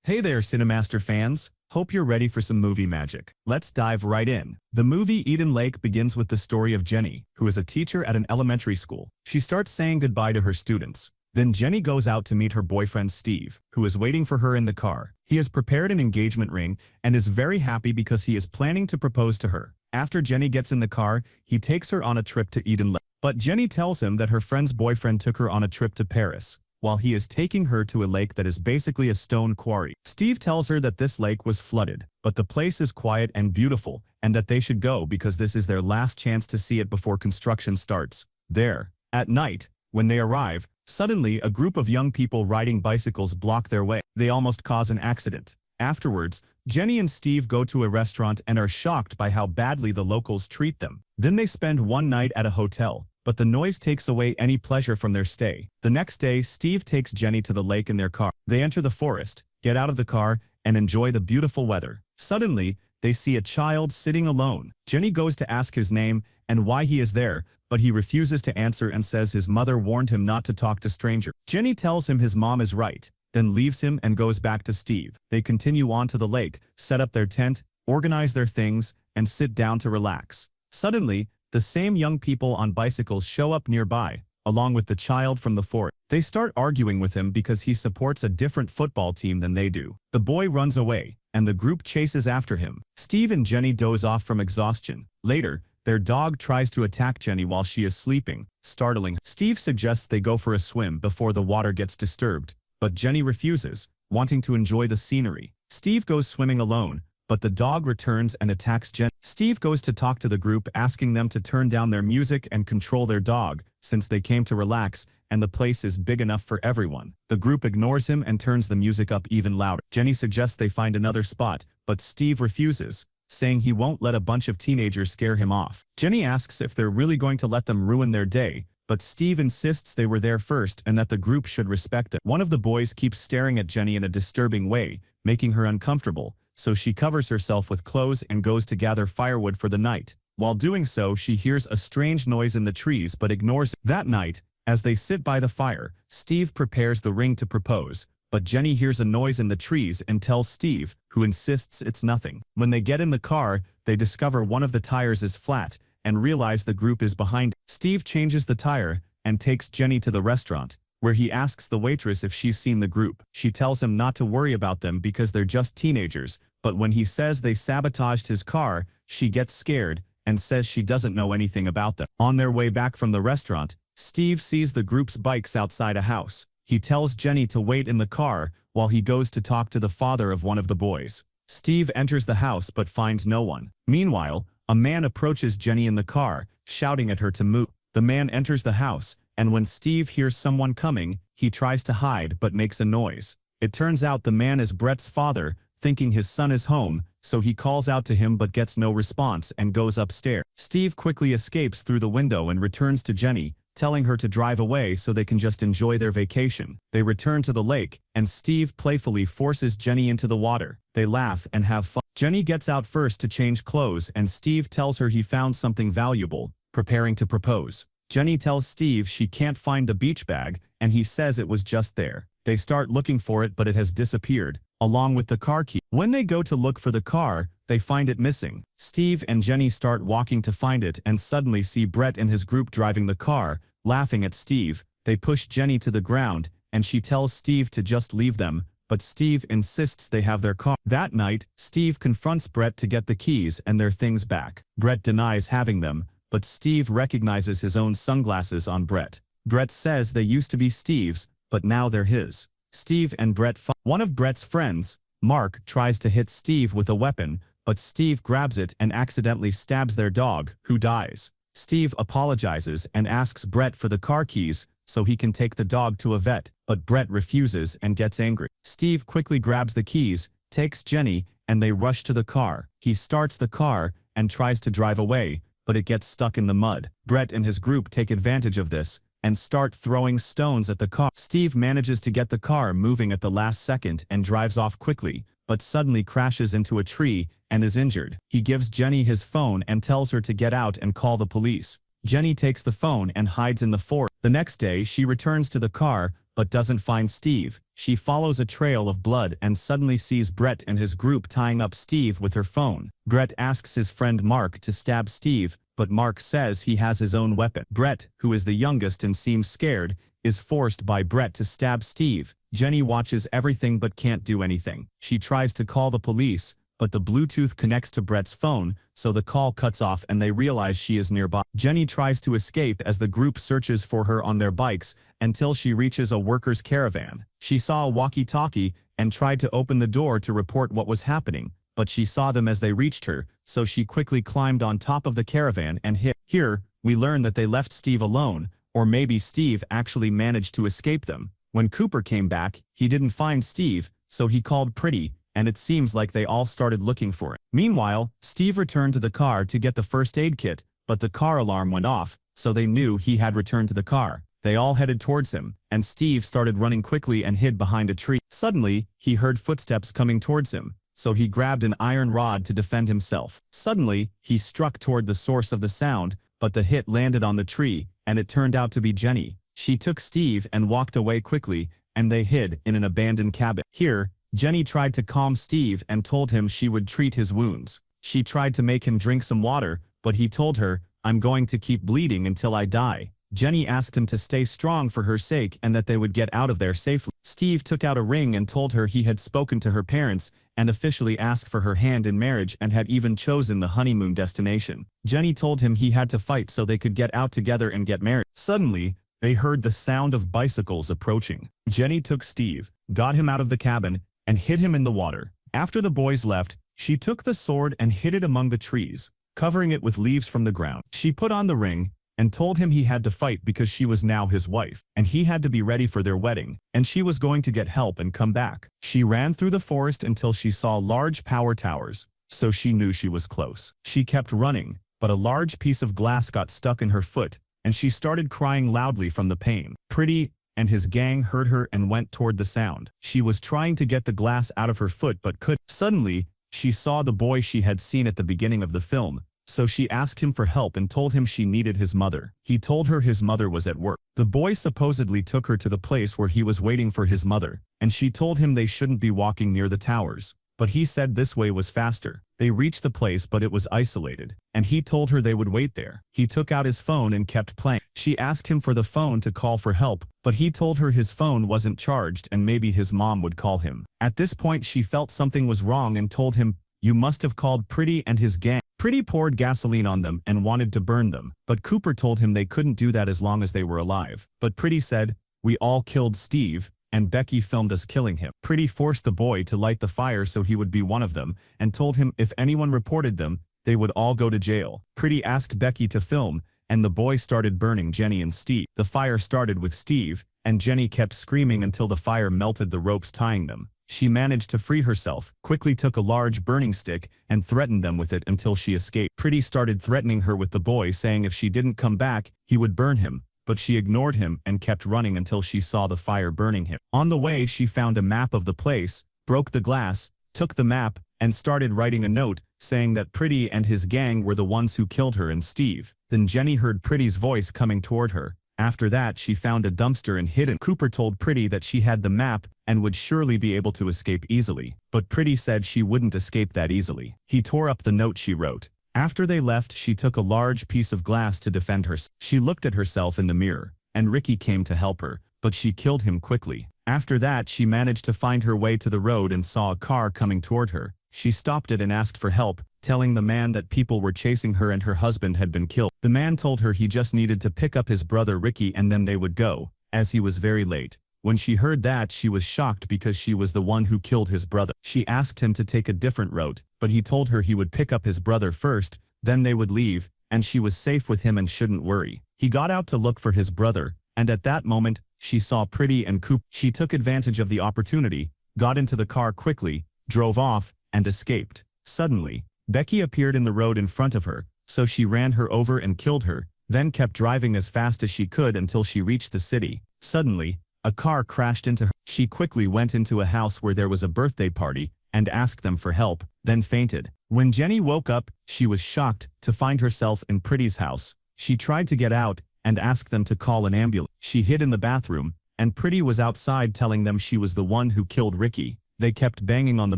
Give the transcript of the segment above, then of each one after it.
Hey there, CINEMASTER fans. Hope you're ready for some movie magic. Let's dive right in. The movie Eden Lake begins with the story of Jenny, who is a teacher at an elementary school. She starts saying goodbye to her students. Then Jenny goes out to meet her boyfriend Steve, who is waiting for her in the car. He has prepared an engagement ring and is very happy because he is planning to propose to her. After Jenny gets in the car, he takes her on a trip to Eden Lake. But Jenny tells him that her friend's boyfriend took her on a trip to Paris, while he is taking her to a lake that is basically a stone quarry. Steve tells her that this lake was flooded, but the place is quiet and beautiful, and that they should go because this is their last chance to see it before construction starts. There, at night, when they arrive, suddenly a group of young people riding bicycles block their way. They almost cause an accident. Afterwards, Jenny and Steve go to a restaurant and are shocked by how badly the locals treat them. Then they spend one night at a hotel, but the noise takes away any pleasure from their stay. The next day, Steve takes Jenny to the lake in their car. They enter the forest, get out of the car, and enjoy the beautiful weather. Suddenly, they see a child sitting alone. Jenny goes to ask his name and why he is there, but he refuses to answer and says his mother warned him not to talk to strangers. Jenny tells him his mom is right, then leaves him and goes back to Steve. They continue on to the lake, set up their tent, organize their things, and sit down to relax. Suddenly, the same young people on bicycles show up nearby, along with the child from the forest. They start arguing with him because he supports a different football team than they do. The boy runs away, and the group chases after him. Steve and Jenny doze off from exhaustion. Later, their dog tries to attack Jenny while she is sleeping, startling her. Steve suggests they go for a swim before the water gets disturbed, but Jenny refuses, wanting to enjoy the scenery. Steve goes swimming alone, but the dog returns and attacks Jenny. Steve goes to talk to the group, asking them to turn down their music and control their dog, since they came to relax and the place is big enough for everyone. The group ignores him and turns the music up even louder. Jenny suggests they find another spot, but Steve refuses, saying he won't let a bunch of teenagers scare him off. Jenny asks if they're really going to let them ruin their day, but Steve insists they were there first and that the group should respect it. One of the boys keeps staring at Jenny in a disturbing way, making her uncomfortable, so she covers herself with clothes and goes to gather firewood for the night. While doing so, she hears a strange noise in the trees but ignores it. That night, as they sit by the fire, Steve prepares the ring to propose, but Jenny hears a noise in the trees and tells Steve, who insists it's nothing. When they get in the car, they discover one of the tires is flat and realize the group is behind. Steve changes the tire and takes Jenny to the restaurant, where he asks the waitress if she's seen the group. She tells him not to worry about them because they're just teenagers, but when he says they sabotaged his car, she gets scared and says she doesn't know anything about them. On their way back from the restaurant, Steve sees the group's bikes outside a house. He tells Jenny to wait in the car while he goes to talk to the father of one of the boys. Steve enters the house but finds no one. Meanwhile, a man approaches Jenny in the car, shouting at her to move. The man enters the house, and when Steve hears someone coming, he tries to hide but makes a noise. It turns out the man is Brett's father, thinking his son is home, so he calls out to him but gets no response and goes upstairs. Steve quickly escapes through the window and returns to Jenny, telling her to drive away so they can just enjoy their vacation. They return to the lake, and Steve playfully forces Jenny into the water. They laugh and have fun. Jenny gets out first to change clothes, and Steve tells her he found something valuable, preparing to propose. Jenny tells Steve she can't find the beach bag, and he says it was just there. They start looking for it, but it has disappeared, along with the car key. When they go to look for the car, they find it missing. Steve and Jenny start walking to find it and suddenly see Brett and his group driving the car, laughing at Steve. They push Jenny to the ground, and she tells Steve to just leave them, but Steve insists they have their car. That night, Steve confronts Brett to get the keys and their things back. Brett denies having them, but Steve recognizes his own sunglasses on Brett. Brett says they used to be Steve's, but now they're his. Steve and Brett fight. One of Brett's friends, Mark, tries to hit Steve with a weapon, but Steve grabs it and accidentally stabs their dog, who dies. Steve apologizes and asks Brett for the car keys so he can take the dog to a vet, but Brett refuses and gets angry. Steve quickly grabs the keys, takes Jenny, and they rush to the car. He starts the car and tries to drive away, but it gets stuck in the mud. Brett and his group take advantage of this and start throwing stones at the car. Steve manages to get the car moving at the last second and drives off quickly, but suddenly crashes into a tree and is injured. He gives Jenny his phone and tells her to get out and call the police. Jenny takes the phone and hides in the forest. The next day, she returns to the car, but doesn't find Steve. She follows a trail of blood and suddenly sees Brett and his group tying up Steve with her phone. Brett asks his friend Mark to stab Steve, but Mark says he has his own weapon. Brett, who is the youngest and seems scared, is forced by Brett to stab Steve. Jenny watches everything but can't do anything. She tries to call the police, but the Bluetooth connects to Brett's phone, so the call cuts off and they realize she is nearby. Jenny tries to escape as the group searches for her on their bikes until she reaches a workers' caravan. She saw a walkie-talkie and tried to open the door to report what was happening, but she saw them as they reached her, so she quickly climbed on top of the caravan and hid. Here, we learn that they left Steve alone, or maybe Steve actually managed to escape them. When Cooper came back, he didn't find Steve, so he called Pretty, and it seems like they all started looking for it. Meanwhile, Steve returned to the car to get the first aid kit, but the car alarm went off, so they knew he had returned to the car. They all headed towards him, and Steve started running quickly and hid behind a tree. Suddenly, he heard footsteps coming towards him, so he grabbed an iron rod to defend himself. Suddenly, he struck toward the source of the sound, but the hit landed on the tree, and it turned out to be Jenny. She took Steve and walked away quickly, and they hid in an abandoned cabin. Here, Jenny tried to calm Steve and told him she would treat his wounds. She tried to make him drink some water, but he told her, "I'm going to keep bleeding until I die." Jenny asked him to stay strong for her sake and that they would get out of there safely. Steve took out a ring and told her he had spoken to her parents and officially asked for her hand in marriage and had even chosen the honeymoon destination. Jenny told him he had to fight so they could get out together and get married. Suddenly, they heard the sound of bicycles approaching. Jenny took Steve, got him out of the cabin, and hid him in the water. After the boys left, she took the sword and hid it among the trees, covering it with leaves from the ground. She put on the ring and told him he had to fight because she was now his wife, and he had to be ready for their wedding, and she was going to get help and come back. She ran through the forest until she saw large power towers, so she knew she was close. She kept running, but a large piece of glass got stuck in her foot, and she started crying loudly from the pain. Pretty and his gang heard her and went toward the sound. She was trying to get the glass out of her foot but couldn't. Suddenly, she saw the boy she had seen at the beginning of the film, so she asked him for help and told him she needed his mother. He told her his mother was at work. The boy supposedly took her to the place where he was waiting for his mother, and she told him they shouldn't be walking near the towers, but he said this way was faster. They reached the place but it was isolated, and he told her they would wait there. He took out his phone and kept playing. She asked him for the phone to call for help, but he told her his phone wasn't charged and maybe his mom would call him. At this point she felt something was wrong and told him, "You must have called Pretty and his gang." Pretty poured gasoline on them and wanted to burn them, but Cooper told him they couldn't do that as long as they were alive. But Pretty said, "We all killed Steve, and Becky filmed us killing him." Pretty forced the boy to light the fire so he would be one of them, and told him if anyone reported them, they would all go to jail. Pretty asked Becky to film, and the boy started burning Jenny and Steve. The fire started with Steve, and Jenny kept screaming until the fire melted the ropes tying them. She managed to free herself, quickly took a large burning stick, and threatened them with it until she escaped. Pretty started threatening her with the boy, saying if she didn't come back, he would burn him, but she ignored him and kept running until she saw the fire burning him. On the way, she found a map of the place, broke the glass, took the map, and started writing a note, saying that Pretty and his gang were the ones who killed her and Steve. Then Jenny heard Pretty's voice coming toward her. After that, she found a dumpster and hid it. Cooper told Pretty that she had the map and would surely be able to escape easily, but Pretty said she wouldn't escape that easily. He tore up the note she wrote. After they left, she took a large piece of glass to defend herself. She looked at herself in the mirror, and Ricky came to help her, but she killed him quickly. After that, she managed to find her way to the road and saw a car coming toward her. She stopped it and asked for help, telling the man that people were chasing her and her husband had been killed. The man told her he just needed to pick up his brother Ricky and then they would go, as he was very late. When she heard that, she was shocked because she was the one who killed his brother. She asked him to take a different route, but he told her he would pick up his brother first, then they would leave, and she was safe with him and shouldn't worry. He got out to look for his brother, and at that moment, she saw Pretty and Coop. She took advantage of the opportunity, got into the car quickly, drove off, and escaped. Suddenly, Becky appeared in the road in front of her, so she ran her over and killed her, then kept driving as fast as she could until she reached the city. Suddenly, a car crashed into her. She quickly went into a house where there was a birthday party and asked them for help, then fainted. When Jenny woke up, she was shocked to find herself in Pretty's house. She tried to get out and asked them to call an ambulance. She hid in the bathroom, and Pretty was outside telling them she was the one who killed Ricky. They kept banging on the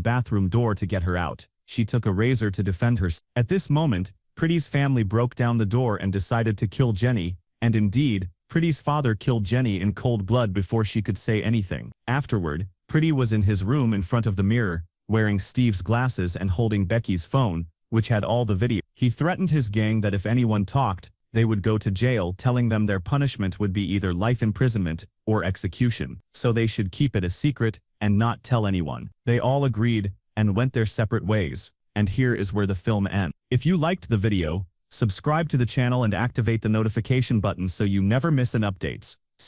bathroom door to get her out. She took a razor to defend herself. At this moment, Pretty's family broke down the door and decided to kill Jenny, and indeed, Pretty's father killed Jenny in cold blood before she could say anything. Afterward, Pretty was in his room in front of the mirror, wearing Steve's glasses and holding Becky's phone, which had all the video. He threatened his gang that if anyone talked, they would go to jail, telling them their punishment would be either life imprisonment or execution, so they should keep it a secret and not tell anyone. They all agreed and went their separate ways. And here is where the film ends. If you liked the video, subscribe to the channel and activate the notification button so you never miss an updates.